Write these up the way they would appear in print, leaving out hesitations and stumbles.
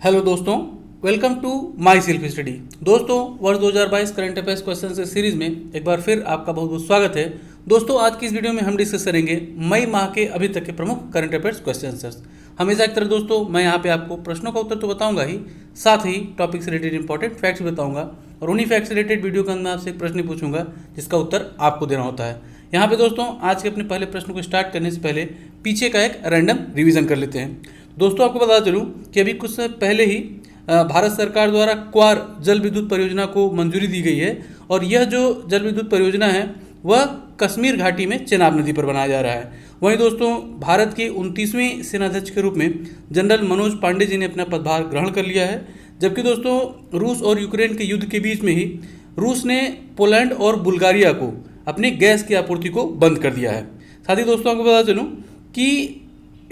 Hello दोस्तों, welcome to my self study. दोस्तों, वर्ष 2022 करंट अफेयर्स क्वेश्चन से सीरीज में एक बार फिर आपका बहुत बहुत स्वागत है। दोस्तों, आज की इस वीडियो में हम डिस्कस करेंगे मई माह के अभी तक के प्रमुख करंट अफेयर्स क्वेश्चन। हमेशा की तरह दोस्तों, मैं यहाँ पे आपको प्रश्नों का उत्तर तो बताऊंगा ही, साथ ही टॉपिक से रिलेटेड इंपॉर्टेंट फैक्ट्स बताऊंगा और उन्हीं फैक्ट्स से रिलेटेड वीडियो के अंदर आपसे एक प्रश्न पूछूंगा जिसका उत्तर आपको देना होता है। यहाँ पे दोस्तों, आज के अपने पहले प्रश्न को स्टार्ट करने से पहले पीछे का एक रैंडम रिवीजन कर लेते हैं। दोस्तों, आपको बता चलूँ कि अभी कुछ समय पहले ही भारत सरकार द्वारा क्वार जल विद्युत परियोजना को मंजूरी दी गई है और यह जो जल विद्युत परियोजना है वह कश्मीर घाटी में चेनाब नदी पर बनाया जा रहा है। वहीं दोस्तों, भारत के 29वें सेनाध्यक्ष के रूप में जनरल मनोज पांडे जी ने अपना पदभार ग्रहण कर लिया है। जबकि दोस्तों, रूस और यूक्रेन के युद्ध के बीच में ही रूस ने पोलैंड और बुल्गारिया को अपनी गैस की आपूर्ति को बंद कर दिया है। साथ ही दोस्तों, आपको बता चलूँ कि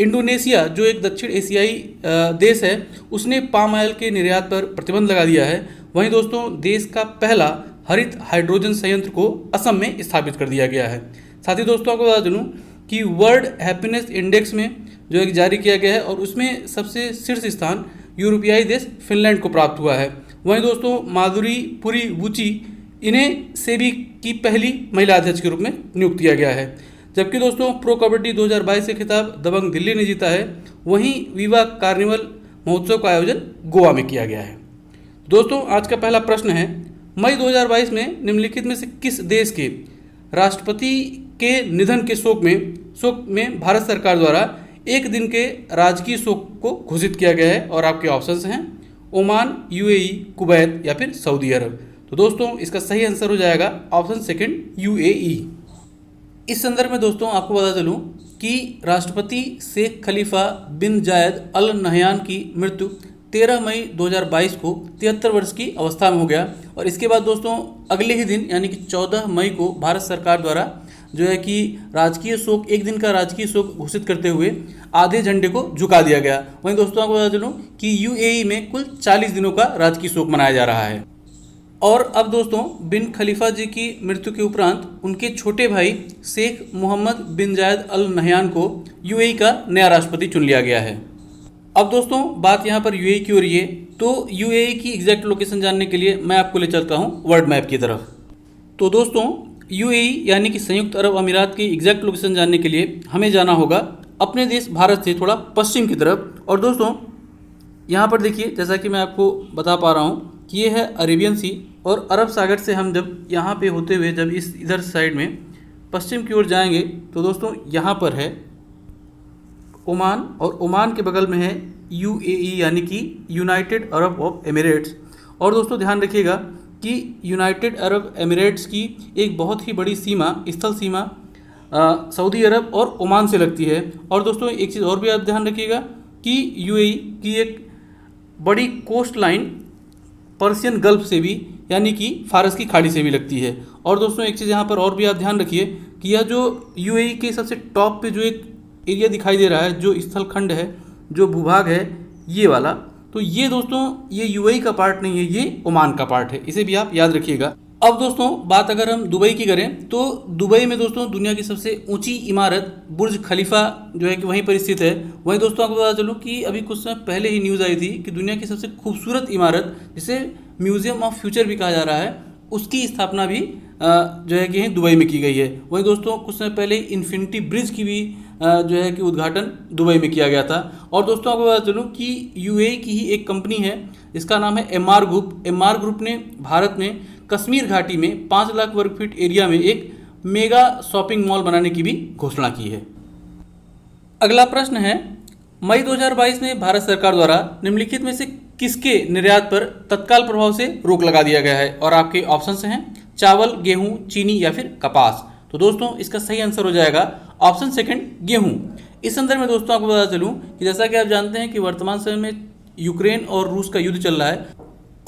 इंडोनेशिया जो एक दक्षिण एशियाई देश है, उसने पाम ऑयल के निर्यात पर प्रतिबंध लगा दिया है। वहीं दोस्तों, देश का पहला हरित हाइड्रोजन संयंत्र को असम में स्थापित कर दिया गया है। साथ ही दोस्तों, आपको बता चलूँ कि वर्ल्ड हैप्पीनेस इंडेक्स में जो एक जारी किया गया है और उसमें सबसे शीर्ष स्थान यूरोपियाई देश फिनलैंड को प्राप्त हुआ है। वहीं दोस्तों, माधुरी पुरी वुची इन्हें सेबी की पहली महिला अध्यक्ष के रूप में नियुक्त किया गया है। जबकि दोस्तों, प्रो कबड्डी 2022 से खिताब दबंग दिल्ली ने जीता है। वहीं विवा कार्निवल महोत्सव का आयोजन गोवा में किया गया है। दोस्तों, आज का पहला प्रश्न है, मई 2022 में निम्नलिखित में से किस देश के राष्ट्रपति के निधन के शोक में भारत सरकार द्वारा एक दिन के राजकीय शोक को घोषित किया गया है? और आपके ऑप्शंस हैं ओमान, यूएई, कुवैत या फिर सऊदी अरब। तो दोस्तों, इसका सही आंसर हो जाएगा ऑप्शन सेकंड, यूएई। इस संदर्भ में दोस्तों, आपको बता चलूँ कि राष्ट्रपति शेख खलीफा बिन जायद अल नहयान की मृत्यु 13 मई 2022 को 73 वर्ष की अवस्था में हो गया। और इसके बाद दोस्तों, अगले ही दिन यानी कि 14 मई को भारत सरकार द्वारा जो है कि राजकीय शोक, एक दिन का राजकीय शोक घोषित करते हुए आधे झंडे को झुका दिया गया। वहीं दोस्तों, आपको बता चलूँ कि यूएई में कुल 40 दिनों का राजकीय शोक मनाया जा रहा है। और अब दोस्तों, बिन खलीफा जी की मृत्यु के उपरांत उनके छोटे भाई शेख मोहम्मद बिन जायद अल नहयान को यूएई का नया राष्ट्रपति चुन लिया गया है। अब दोस्तों, बात यहाँ पर यूएई की हो रही है, तो यूएई की एग्जैक्ट लोकेशन जानने के लिए मैं आपको ले चलता हूँ वर्ल्ड मैप की तरफ। तो दोस्तों, यूएई यानी कि संयुक्त अरब अमीरात की एग्जैक्ट लोकेशन जानने के लिए हमें जाना होगा अपने देश भारत से थोड़ा पश्चिम की तरफ। और दोस्तों, यहाँ पर देखिए, जैसा कि मैं आपको बता पा रहा हूँ कि ये है अरेबियन सी, और अरब सागर से हम जब यहाँ पे होते हुए जब इस इधर साइड में पश्चिम की ओर जाएंगे तो दोस्तों, यहाँ पर है ओमान, और ओमान के बगल में है यूएई यानी कि यूनाइटेड अरब ऑफ एमिरेट्स। और दोस्तों, ध्यान रखिएगा कि यूनाइटेड अरब एमिरेट्स की एक बहुत ही बड़ी सीमा, स्थल सीमा सऊदी अरब और ओमान से लगती है। और दोस्तों, एक चीज़ और भी आप ध्यान रखिएगा कि यूएई की एक बड़ी कोस्ट लाइन पर्शियन गल्फ से भी यानी कि फारस की खाड़ी से भी लगती है। और दोस्तों, एक चीज़ यहाँ पर और भी आप ध्यान रखिए कि यह जो यूएई के सबसे टॉप पे जो एक एरिया दिखाई दे रहा है, जो स्थल खंड है, जो भूभाग है, ये वाला, तो ये दोस्तों, ये यूएई का पार्ट नहीं है, ये ओमान का पार्ट है। इसे भी आप याद रखिएगा। अब दोस्तों, बात अगर हम दुबई की करें तो दुबई में दोस्तों दुनिया की सबसे ऊंची इमारत बुर्ज खलीफा जो है कि वहीं पर स्थित है। वहीं दोस्तों, आपको बता चलूँ कि अभी कुछ समय पहले ही न्यूज़ आई थी कि दुनिया की सबसे खूबसूरत इमारत, जिसे म्यूजियम ऑफ फ्यूचर भी कहा जा रहा है, उसकी स्थापना भी जो है कि दुबई में की गई है। वहीं दोस्तों, कुछ समय पहले इन्फिनिटी ब्रिज की भी जो है कि उद्घाटन दुबई में किया गया था। और दोस्तों, आपको बता चलूँ कि यूएई की ही एक कंपनी है, इसका नाम है एमआर ग्रुप। एमआर ग्रुप ने भारत में कश्मीर घाटी में 5 लाख वर्ग फीट एरिया में एक मेगा शॉपिंग मॉल बनाने की भी घोषणा की है। अगला प्रश्न है, मई 2022 में भारत सरकार द्वारा निम्नलिखित में से किसके निर्यात पर तत्काल प्रभाव से रोक लगा दिया गया है? और आपके ऑप्शंस हैं चावल, गेहूं, चीनी या फिर कपास। तो दोस्तों, इसका सही आंसर हो जाएगा ऑप्शन सेकंड, गेहूं। इस संदर्भ में दोस्तों, आपको बता चलूं कि जैसा कि आप जानते हैं कि वर्तमान समय में यूक्रेन और रूस का युद्ध चल रहा है,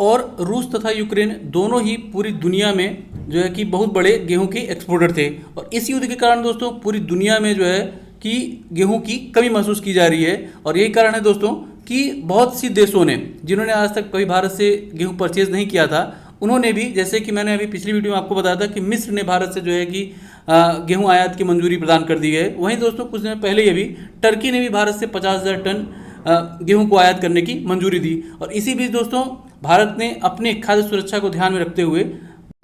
और रूस तथा यूक्रेन दोनों ही पूरी दुनिया में जो है कि बहुत बड़े गेहूं के एक्सपोर्टर थे। और इस युद्ध के कारण दोस्तों, पूरी दुनिया में जो है कि गेहूं की कमी महसूस की जा रही है। और यही कारण है दोस्तों कि बहुत सी देशों ने, जिन्होंने आज तक कभी भारत से गेहूं परचेज नहीं किया था, उन्होंने भी, जैसे कि मैंने अभी पिछली वीडियो में आपको बताया था कि मिस्र ने भारत से जो है कि गेहूं आयात की मंजूरी प्रदान कर दी है। वहीं दोस्तों, कुछ दिन पहले ही अभी टर्की ने भी भारत से 50,000 टन गेहूं को आयात करने की मंजूरी दी। और इसी बीच दोस्तों भारत ने अपने खाद्य सुरक्षा को ध्यान में रखते हुए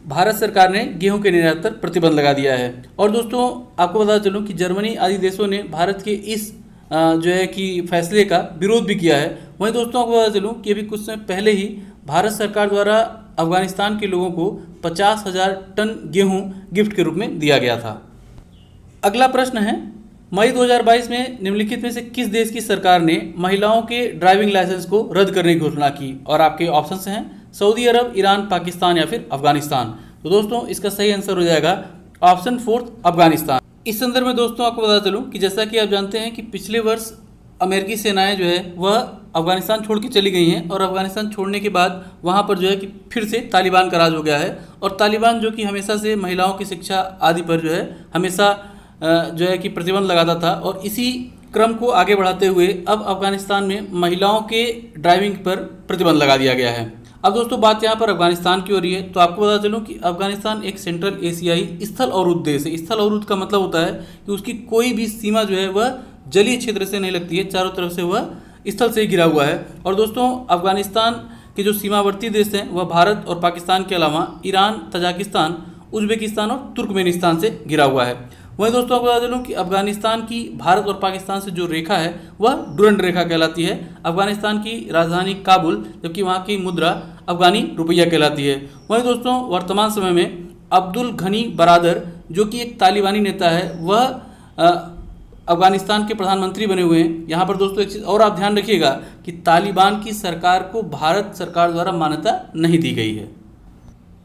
भारत सरकार ने गेहूं के निर्यात पर प्रतिबंध लगा दिया है। और दोस्तों आपको बता चलूं कि जर्मनी आदि देशों ने भारत के इस जो है कि फैसले का विरोध भी किया है। वहीं दोस्तों आपको बता चलूं कि अभी कुछ समय पहले ही भारत सरकार द्वारा अफगानिस्तान के लोगों को 50,000 टन गेहूं गिफ्ट के रूप में दिया गया था। अगला प्रश्न है, मई 2022 में निम्नलिखित में से किस देश की सरकार ने महिलाओं के ड्राइविंग लाइसेंस को रद्द करने की घोषणा की? और आपके ऑप्शंस हैं सऊदी अरब, ईरान, पाकिस्तान या फिर अफगानिस्तान। तो दोस्तों इसका सही आंसर हो जाएगा ऑप्शन 4 अफगानिस्तान। इस संदर्भ में दोस्तों आपको बता चलूं कि जैसा कि आप जानते हैं कि पिछले वर्ष अमेरिकी सेनाएं जो है वह अफगानिस्तान छोड़ के चली गई हैं और अफगानिस्तान छोड़ने के बाद वहां पर जो है कि फिर से तालिबान का राज हो गया है। और तालिबान जो कि हमेशा से महिलाओं की शिक्षा आदि पर जो है हमेशा जो है कि प्रतिबंध लगाता था और इसी क्रम को आगे बढ़ाते हुए अब अफगानिस्तान में महिलाओं के ड्राइविंग पर प्रतिबंध लगा दिया गया है। अब दोस्तों बात यहाँ पर अफगानिस्तान की हो रही है, तो आपको बता चलूँ कि अफगानिस्तान एक सेंट्रल एशियाई स्थल अवरुद्ध देश है। स्थल अवरुद्ध का मतलब होता है कि उसकी कोई भी सीमा जो है वह जलीय क्षेत्र से नहीं लगती है, चारों तरफ से वह स्थल से ही घिरा हुआ है। और दोस्तों अफगानिस्तान के जो सीमावर्ती देश हैं वह भारत और पाकिस्तान के अलावा ईरान, तजाकिस्तान, उज्बेकिस्तान और तुर्कमेनिस्तान से घिरा हुआ है। वहीं दोस्तों आपको बता दूं कि अफगानिस्तान की भारत और पाकिस्तान से जो रेखा है वह डुरंड रेखा कहलाती है। अफगानिस्तान की राजधानी काबुल, जबकि वहाँ की मुद्रा अफगानी रुपया कहलाती है। वहीं दोस्तों वर्तमान समय में अब्दुल घनी बरादर जो कि एक तालिबानी नेता है वह अफगानिस्तान के प्रधानमंत्री बने हुए हैं। यहाँ पर दोस्तों एक चीज़ और आप ध्यान रखिएगा कि तालिबान की सरकार को भारत सरकार द्वारा मान्यता नहीं दी गई है।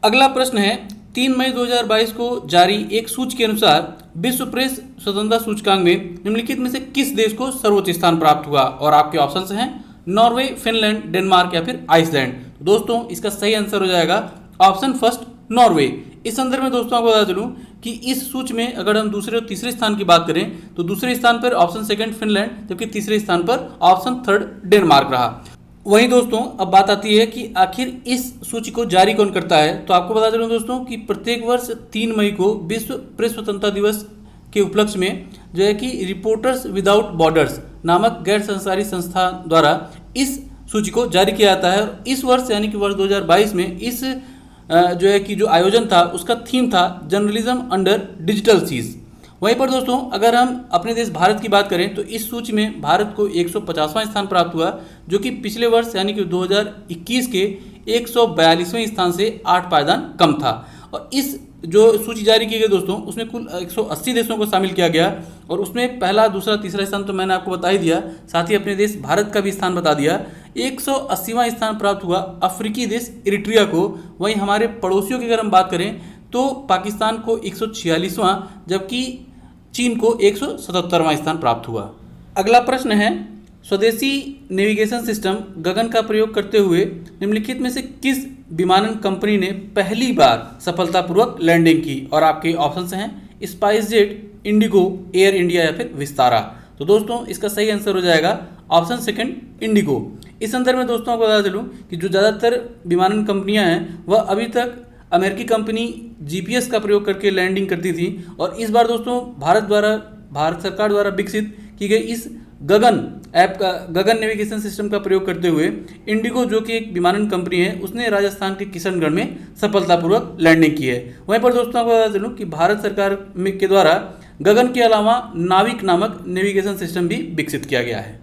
अगला प्रश्न है, 3 मई 2022 को जारी एक सूची के अनुसार विश्व प्रेस स्वतंत्रता सूचकांक में निम्नलिखित में से किस देश को सर्वोच्च स्थान प्राप्त हुआ? और आपके ऑप्शंस हैं नॉर्वे, फिनलैंड, डेनमार्क या फिर आइसलैंड। दोस्तों इसका सही आंसर हो जाएगा ऑप्शन फर्स्ट नॉर्वे। इस संदर्भ में दोस्तों आपको बता चलूं कि इस सूची में अगर हम दूसरे और तीसरे स्थान की बात करें तो दूसरे स्थान पर ऑप्शन सेकंड फिनलैंड, जबकि तीसरे स्थान पर ऑप्शन थर्ड डेनमार्क रहा। वहीं दोस्तों अब बात आती है कि आखिर इस सूची को जारी कौन करता है। तो आपको बता चलूं दोस्तों कि प्रत्येक वर्ष 3 मई को विश्व प्रेस स्वतंत्रता दिवस के उपलक्ष्य में जो है कि रिपोर्टर्स विदाउट बॉर्डर्स नामक गैर सरकारी संस्था द्वारा इस सूची को जारी किया जाता है। और इस वर्ष यानी कि वर्ष 2022 में इस जो है कि जो आयोजन था उसका थीम था जर्नलिज्म अंडर डिजिटल सीज। वहीं पर दोस्तों अगर हम अपने देश भारत की बात करें तो इस सूची में भारत को 150वां स्थान प्राप्त हुआ, जो कि पिछले वर्ष यानी कि 2021 के 142वें स्थान से 8 पायदान कम था। और इस जो सूची जारी की गई दोस्तों उसमें कुल 180 देशों को शामिल किया गया और उसमें पहला, दूसरा, तीसरा स्थान तो मैंने आपको बता ही दिया, साथ ही अपने देश भारत का भी स्थान बता दिया। 180वां स्थान प्राप्त हुआ अफ्रीकी देश इरिट्रिया को। वहीं हमारे पड़ोसियों की अगर हम बात करें तो पाकिस्तान को 146वां, जबकि चीन को 177वां स्थान प्राप्त हुआ। अगला प्रश्न है, स्वदेशी नेविगेशन सिस्टम गगन का प्रयोग करते हुए निम्नलिखित में से किस विमानन कंपनी ने पहली बार सफलतापूर्वक लैंडिंग की? और आपके ऑप्शंस हैं spice jet, Indigo, air India या फिर विस्तारा। तो दोस्तों इसका सही आंसर हो जाएगा ऑप्शन सेकंड इंडिगो। इस संदर्भ में दोस्तों आपको बता चलूं कि जो ज़्यादातर विमानन कंपनियां हैं वह अभी तक अमेरिकी कंपनी जीपीएस का प्रयोग करके लैंडिंग करती थी। और इस बार दोस्तों भारत सरकार द्वारा विकसित की गई इस गगन ऐप का, गगन नेविगेशन सिस्टम का प्रयोग करते हुए इंडिगो जो कि एक विमानन कंपनी है उसने राजस्थान के किशनगढ़ में सफलतापूर्वक लैंडिंग की है। वहीं पर दोस्तों आपको बता चलूं कि भारत सरकार के द्वारा गगन के अलावा नाविक नामक नेविगेशन सिस्टम भी विकसित किया गया है।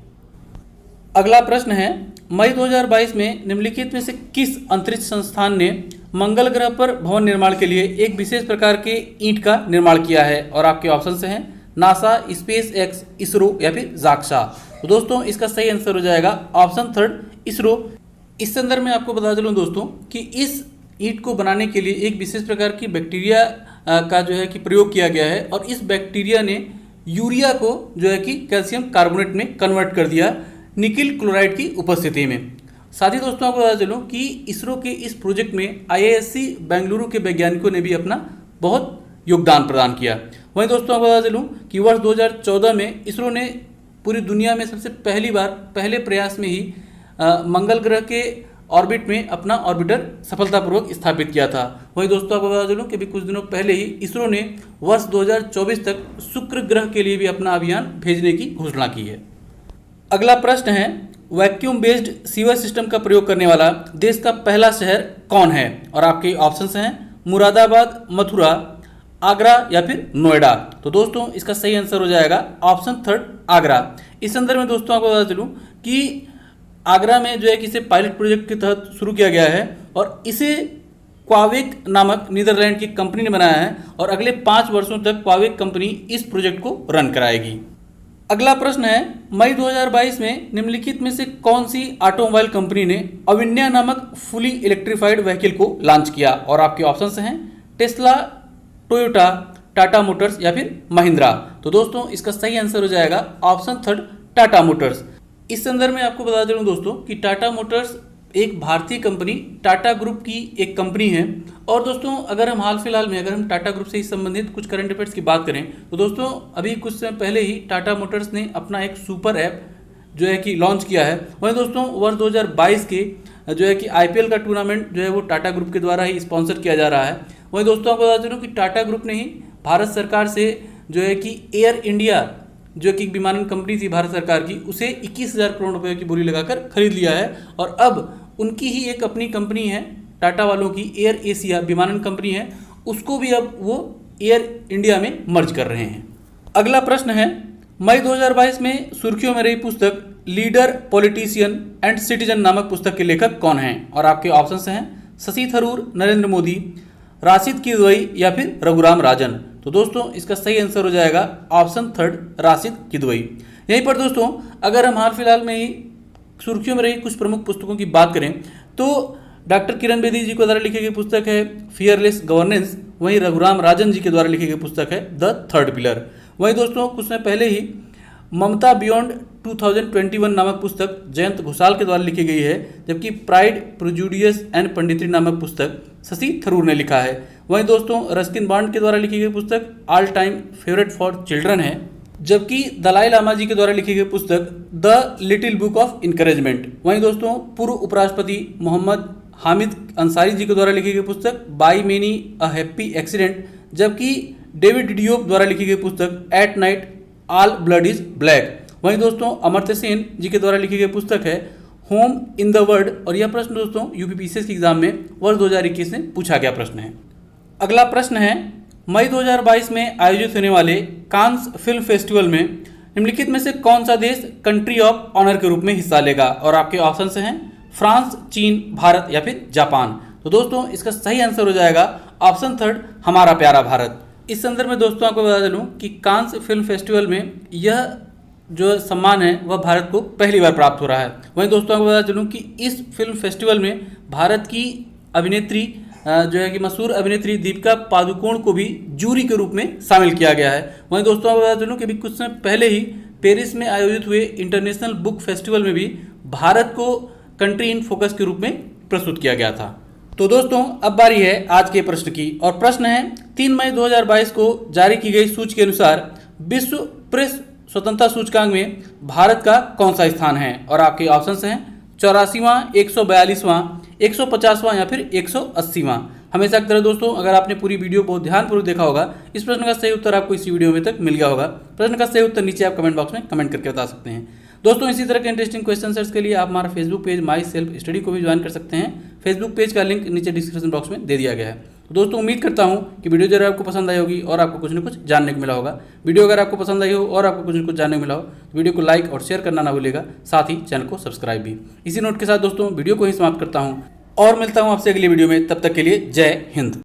अगला प्रश्न है, मई 2022 में निम्नलिखित में से किस अंतरिक्ष संस्थान ने मंगल ग्रह पर भवन निर्माण के लिए एक विशेष प्रकार के ईंट का निर्माण किया है? और आपके ऑप्शन से हैं नासा, स्पेस एक्स, इसरो या फिर जाक्सा। तो दोस्तों इसका सही आंसर हो जाएगा ऑप्शन थर्ड इसरो। इस संदर्भ में आपको बता चलूं दोस्तों कि इस ईंट को बनाने के लिए एक विशेष प्रकार की बैक्टीरिया का जो है कि प्रयोग किया गया है और इस बैक्टीरिया ने यूरिया को जो है कि कैल्शियम कार्बोनेट में कन्वर्ट कर दिया निकिल क्लोराइड की उपस्थिति में। साथ ही दोस्तों आपको बता चलूं कि इसरो के इस प्रोजेक्ट में आईआईएससी बेंगलुरु के वैज्ञानिकों ने भी अपना बहुत योगदान प्रदान किया। वहीं दोस्तों आपको बता चलूं कि वर्ष 2014 में इसरो ने पूरी दुनिया में सबसे पहली बार पहले प्रयास में ही मंगल ग्रह के ऑर्बिट में अपना ऑर्बिटर सफलतापूर्वक स्थापित किया था। वहीं दोस्तों आपको बता चलूं कि अभी कुछ दिनों पहले ही इसरो ने वर्ष 2024 तक शुक्र ग्रह के लिए भी अपना अभियान भेजने की घोषणा की है। अगला प्रश्न है, वैक्यूम बेस्ड सीवर सिस्टम का प्रयोग करने वाला देश का पहला शहर कौन है? और आपके ऑप्शंस हैं मुरादाबाद, मथुरा, आगरा या फिर नोएडा। तो दोस्तों इसका सही आंसर हो जाएगा ऑप्शन थर्ड, आगरा। इस संदर्भ में दोस्तों आपको बता चलूं कि आगरा में जो है कि इसे पायलट प्रोजेक्ट के तहत शुरू किया गया है और इसे क्वावेक नामक नीदरलैंड की कंपनी ने बनाया है और अगले 5 वर्षों तक क्वावेक कंपनी इस प्रोजेक्ट को रन कराएगी। अगला प्रश्न है, मई 2022 में निम्नलिखित में से कौन सी ऑटोमोबाइल कंपनी ने अविन्या नामक फुली इलेक्ट्रिफाइड व्हीकल को लॉन्च किया? और आपके ऑप्शंस हैं टेस्ला, टोयोटा, टाटा मोटर्स या फिर महिंद्रा। तो दोस्तों इसका सही आंसर हो जाएगा ऑप्शन थर्ड, टाटा मोटर्स। इस संदर्भ में आपको बता दूं दोस्तों कि टाटा मोटर्स एक भारतीय कंपनी टाटा ग्रुप की एक कंपनी है। और दोस्तों अगर हम हाल फिलहाल में अगर हम टाटा ग्रुप से ही संबंधित कुछ करंट अफेयर्स की बात करें तो दोस्तों अभी कुछ समय पहले ही टाटा मोटर्स ने अपना एक सुपर ऐप जो है कि लॉन्च किया है। वहीं दोस्तों वर्ष 2022 के जो है कि IPL का टूर्नामेंट जो है वो टाटा ग्रुप के द्वारा ही स्पॉन्सर किया जा रहा है। वहीं दोस्तों आपको बता दूं कि टाटा ग्रुप ने ही भारत सरकार से जो है कि एयर इंडिया जो कि एक विमानन कंपनी थी भारत सरकार की, उसे 21,000 करोड़ रुपए की बोली लगाकर खरीद लिया है और अब उनकी ही एक अपनी कंपनी है टाटा वालों की, एयर एशिया विमानन कंपनी है, उसको भी अब वो एयर इंडिया में मर्ज कर रहे हैं। अगला प्रश्न है, मई 2022 में सुर्खियों में रही पुस्तक लीडर, पॉलिटिशियन एंड सिटीजन नामक पुस्तक के लेखक कौन हैं? और आपके ऑप्शंस हैं शशि थरूर, नरेंद्र मोदी, राशिद किदवई या फिर रघुराम राजन। तो दोस्तों इसका सही आंसर हो जाएगा ऑप्शन थर्ड, राशिद किदवई। यहीं पर दोस्तों अगर हम हाल फिलहाल में ही सुर्खियों में रही कुछ प्रमुख पुस्तकों की बात करें तो डॉक्टर किरण बेदी जी के द्वारा लिखी गई पुस्तक है फियरलेस गवर्नेंस। वहीं रघुराम राजन जी के द्वारा लिखी गई पुस्तक है द थर्ड पिलर। वहीं दोस्तों कुछ समय पहले ही ममता बियॉन्ड 2021 नामक पुस्तक जयंत घोषाल के द्वारा लिखी गई है, जबकि प्राइड, प्रेजुडियस एंड पंडितरी नामक पुस्तक शशि थरूर ने लिखा है। वहीं दोस्तों रस्किन बॉन्ड के द्वारा लिखी गई पुस्तक all time favourite for children है, जबकि दलाई लामा जी के द्वारा लिखी गई पुस्तक the little book of encouragement. वहीं दोस्तों पूर्व उपराष्ट्रपति मोहम्मद हामिद अंसारी जी के द्वारा लिखी गई पुस्तक by many a happy accident, जबकि डेविड डियोप द्वारा लिखी गई पुस्तक at night all blood is black. वहीं दोस्तों अमर्त्य सेन जी के द्वारा लिखी गई पुस्तक है होम इन द वर्ल्ड। और यह प्रश्न दोस्तों यूपीपीसीएस के एग्जाम में वर्ष 2021 में पूछा गया प्रश्न है। अगला प्रश्न है, मई 2022 में आयोजित होने वाले कांस फिल्म फेस्टिवल में निम्नलिखित में से कौन सा देश कंट्री ऑफ ऑनर के रूप में हिस्सा लेगा? और आपके ऑप्शंस हैं फ्रांस, चीन, भारत या फिर जापान। तो दोस्तों इसका सही आंसर हो जाएगा ऑप्शन थर्ड, हमारा प्यारा भारत। इस संदर्भ में दोस्तों आपको बता दूं कि कांस फिल्म फेस्टिवल में यह जो सम्मान है वह भारत को पहली बार प्राप्त हो रहा है। वहीं दोस्तों आपको बता चलूं कि इस फिल्म फेस्टिवल में भारत की अभिनेत्री जो है कि मशहूर अभिनेत्री दीपिका पादुकोण को भी जूरी के रूप में शामिल किया गया है। वहीं दोस्तों आपको बता चलूं कि अभी कुछ समय पहले ही पेरिस में आयोजित हुए इंटरनेशनल बुक फेस्टिवल में भी भारत को कंट्री इन फोकस के रूप में प्रस्तुत किया गया था। तो दोस्तों अब बारी है आज के प्रश्न की और प्रश्न है 3 मई 2022 को जारी की गई सूची के अनुसार विश्व प्रेस स्वतंत्रता सूचकांक में भारत का कौन सा स्थान है? और आपके ऑप्शंस हैं 84वां, 142वां, 150वां या फिर 180वां। हमेशा की तरह दोस्तों अगर आपने पूरी वीडियो बहुत ध्यानपूर्वक देखा होगा, इस प्रश्न का सही उत्तर आपको इसी वीडियो में तक मिल गया होगा। प्रश्न का सही उत्तर नीचे आप कमेंट बॉक्स में कमेंट करके बता सकते हैं। दोस्तों इसी तरह के इंटरेस्टिंग क्वेश्चन सेट्स के लिए आप हमारा फेसबुक पेज माई सेल्फ स्टडी को भी ज्वाइन कर सकते हैं। फेसबुक पेज का लिंक नीचे डिस्क्रिप्शन बॉक्स में दे दिया गया है। तो दोस्तों उम्मीद करता हूं कि वीडियो जरूर आपको पसंद आई होगी और आपको कुछ न कुछ जानने को मिला होगा। वीडियो अगर आपको पसंद आई हो और आपको कुछ न कुछ जानने को मिला हो तो वीडियो को लाइक और शेयर करना ना भूलिएगा, साथ ही चैनल को सब्सक्राइब भी। इसी नोट के साथ दोस्तों वीडियो को ही समाप्त करता हूँ और मिलता हूँ आपसे अगली वीडियो में। तब तक के लिए जय हिंद।